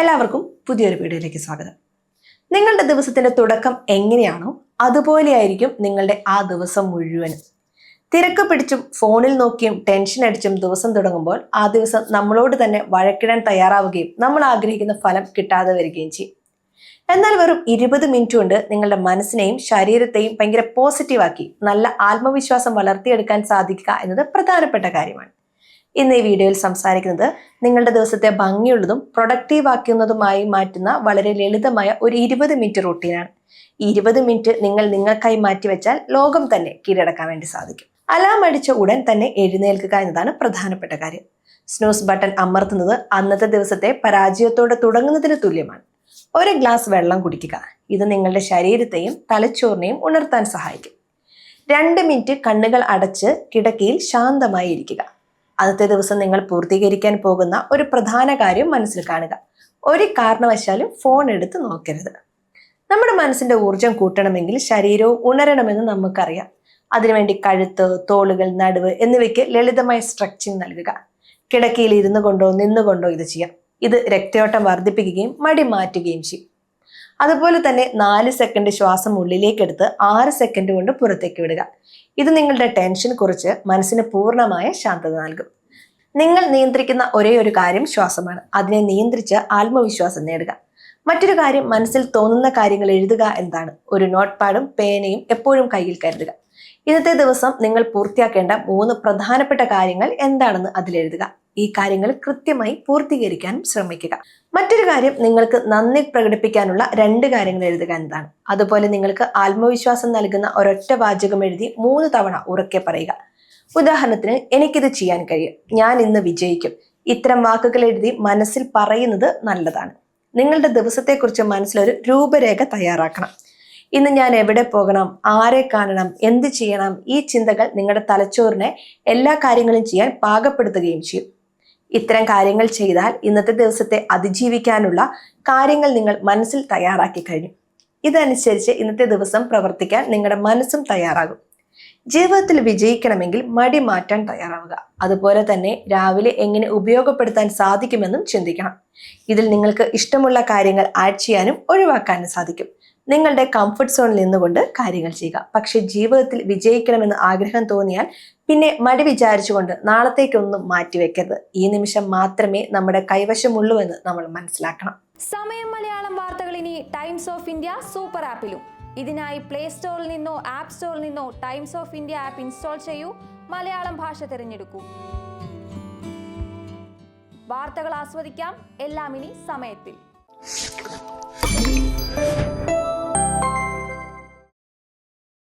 എല്ലാവർക്കും പുതിയൊരു വീഡിയോയിലേക്ക് സ്വാഗതം. നിങ്ങളുടെ ദിവസത്തിന്റെ തുടക്കം എങ്ങനെയാണോ അതുപോലെയായിരിക്കും നിങ്ങളുടെ ആ ദിവസം മുഴുവനും. തിരക്ക് പിടിച്ചും ഫോണിൽ നോക്കിയും ടെൻഷൻ അടിച്ചും ദിവസം തുടങ്ങുമ്പോൾ ആ ദിവസം നമ്മളോട് തന്നെ വഴക്കിടാൻ തയ്യാറാവുകയും നമ്മൾ ആഗ്രഹിക്കുന്ന ഫലം കിട്ടാതെ വരികയും ചെയ്യും. എന്നാൽ വെറും 20 മിനിറ്റ് കൊണ്ട് നിങ്ങളുടെ മനസ്സിനെയും ശരീരത്തെയും ഭയങ്കര പോസിറ്റീവാക്കി നല്ല ആത്മവിശ്വാസം വളർത്തിയെടുക്കാൻ സാധിക്കുക എന്നത് പ്രധാനപ്പെട്ട കാര്യമാണ്. ഇന്ന് ഈ വീഡിയോയിൽ സംസാരിക്കുന്നത് നിങ്ങളുടെ ദിവസത്തെ ഭംഗിയുള്ളതും പ്രൊഡക്റ്റീവ് ആക്കുന്നതുമായി മാറ്റുന്ന വളരെ ലളിതമായ ഒരു 20 മിനിറ്റ് റൂട്ടീനാണ്. ഈ 20 മിനിറ്റ് നിങ്ങൾ നിങ്ങൾക്കായി മാറ്റിവെച്ചാൽ ലോകം തന്നെ കീഴടക്കാൻ വേണ്ടി സാധിക്കും. അലാം അടിച്ച ഉടൻ തന്നെ എഴുന്നേൽക്കുക എന്നതാണ് പ്രധാനപ്പെട്ട കാര്യം. സ്നൂസ് ബട്ടൺ അമർത്തുന്നത് അന്നത്തെ ദിവസത്തെ പരാജയത്തോടെ തുടങ്ങുന്നതിന് തുല്യമാണ്. ഒരു ഗ്ലാസ് വെള്ളം കുടിക്കുക. ഇത് നിങ്ങളുടെ ശരീരത്തെയും തലച്ചോറിനെയും ഉണർത്താൻ സഹായിക്കും. 2 മിനിറ്റ് കണ്ണുകൾ അടച്ച് കിടക്കയിൽ ശാന്തമായി ഇരിക്കുക. അന്നത്തെ ദിവസം നിങ്ങൾ പൂർത്തീകരിക്കാൻ പോകുന്ന ഒരു പ്രധാന കാര്യം മനസ്സിൽ കാണുക. ഒരു കാരണവശാലും ഫോൺ എടുത്ത് നോക്കരുത്. നമ്മുടെ മനസ്സിന്റെ ഊർജം കൂട്ടണമെങ്കിൽ ശരീരവും ഉണരണമെന്ന് നമുക്കറിയാം. അതിനുവേണ്ടി കഴുത്ത്, തോളുകൾ, നടുവ് എന്നിവയ്ക്ക് ലളിതമായ സ്ട്രെച്ചിങ് നൽകുക. കിടക്കയിൽ ഇരുന്നു കൊണ്ടോ നിന്നുകൊണ്ടോ ഇത് ചെയ്യാം. ഇത് രക്തയോട്ടം വർദ്ധിപ്പിക്കുകയും മടി മാറ്റുകയും ചെയ്യും. അതുപോലെ തന്നെ 4 സെക്കൻഡ് ശ്വാസം ഉള്ളിലേക്കെടുത്ത് 6 സെക്കൻഡ് കൊണ്ട് പുറത്തേക്ക് വിടുക. ഇത് നിങ്ങളുടെ ടെൻഷൻ കുറച്ച് മനസ്സിന് പൂർണ്ണമായ ശാന്തത നൽകും. നിങ്ങൾ നിയന്ത്രിക്കുന്ന ഒരേ ഒരു കാര്യം ശ്വാസമാണ്. അതിനെ നിയന്ത്രിച്ച് ആത്മവിശ്വാസം നേടുക. മറ്റൊരു കാര്യം, മനസ്സിൽ തോന്നുന്ന കാര്യങ്ങൾ എഴുതുക എന്നതാണ്. ഒരു നോട്ട് പാഡും പേനയും എപ്പോഴും കയ്യിൽ കരുതുക. ഇന്നത്തെ ദിവസം നിങ്ങൾ പൂർത്തിയാക്കേണ്ട 3 പ്രധാനപ്പെട്ട കാര്യങ്ങൾ എന്താണെന്ന് അതിലെഴുതുക. ഈ കാര്യങ്ങൾ കൃത്യമായി പൂർത്തീകരിക്കാനും ശ്രമിക്കുക. മറ്റൊരു കാര്യം, നിങ്ങൾക്ക് നന്ദി പ്രകടിപ്പിക്കാനുള്ള 2 കാര്യങ്ങൾ എഴുതുക എന്നതാണ്. അതുപോലെ നിങ്ങൾക്ക് ആത്മവിശ്വാസം നൽകുന്ന ഒരൊറ്റ വാചകം എഴുതി 3 തവണ ഉറക്കെ പറയുക. ഉദാഹരണത്തിന്, എനിക്കിത് ചെയ്യാൻ കഴിയും, ഞാൻ ഇന്ന് വിജയിക്കും. ഇത്തരം വാക്കുകൾ എഴുതി മനസ്സിൽ പറയുന്നത് നല്ലതാണ്. നിങ്ങളുടെ ദിവസത്തെക്കുറിച്ച് മനസ്സിലൊരു രൂപരേഖ തയ്യാറാക്കണം. ഇന്ന് ഞാൻ എവിടെ പോകണം, ആരെ കാണണം, എന്ത് ചെയ്യണം, ഈ ചിന്തകൾ നിങ്ങളുടെ തലച്ചോറിനെ എല്ലാ കാര്യങ്ങളും ചെയ്യാൻ പാകപ്പെടുത്തുകയും ചെയ്യും. ഇത്തരം കാര്യങ്ങൾ ചെയ്താൽ ഇന്നത്തെ ദിവസത്തെ അതിജീവിക്കാനുള്ള കാര്യങ്ങൾ നിങ്ങൾ മനസ്സിൽ തയ്യാറാക്കി കഴിഞ്ഞു. ഇതനുസരിച്ച് ഇന്നത്തെ ദിവസം പ്രവർത്തിക്കാൻ നിങ്ങളുടെ മനസ്സും തയ്യാറാകും. ജീവിതത്തിൽ വിജയിക്കണമെങ്കിൽ മടി മാറ്റാൻ തയ്യാറാവുക. അതുപോലെ തന്നെ രാവിലെ എങ്ങനെ ഉപയോഗപ്പെടുത്താൻ സാധിക്കുമെന്നും ചിന്തിക്കണം. ഇതിൽ നിങ്ങൾക്ക് ഇഷ്ടമുള്ള കാര്യങ്ങൾ ആഡ് ചെയ്യാനും ഒഴിവാക്കാനും സാധിക്കും. നിങ്ങളുടെ കംഫർട്ട് സോണിൽ നിന്നുകൊണ്ട് കാര്യങ്ങൾ ചെയ്യുക. പക്ഷെ ജീവിതത്തിൽ വിജയിക്കണമെന്ന് ആഗ്രഹം തോന്നിയാൽ പിന്നെ മടി വിചാരിച്ചുകൊണ്ട് നാളത്തേക്കൊന്നും മാറ്റിവെക്കരുത്. ഈ നിമിഷം മാത്രമേ നമ്മുടെ കൈവശമുള്ളൂ എന്ന് നമ്മൾ മനസ്സിലാക്കണം. സമയം മലയാളം വാർത്തകൾ ഇനി ടൈംസ് ഓഫ് ഇന്ത്യ സൂപ്പർ ആപ്പിലും. ഇതിനായി പ്ലേ സ്റ്റോറിൽ നിന്നോ ആപ്പ് സ്റ്റോറിൽ നിന്നോ times of India app install ചെയ്യൂ. മലയാളം ഭാഷ തിരഞ്ഞെടുക്കൂ. വാർത്തകൾ ആസ്വദിക്കാം. എല്ലാം ഇനി സമയത്തിൽ.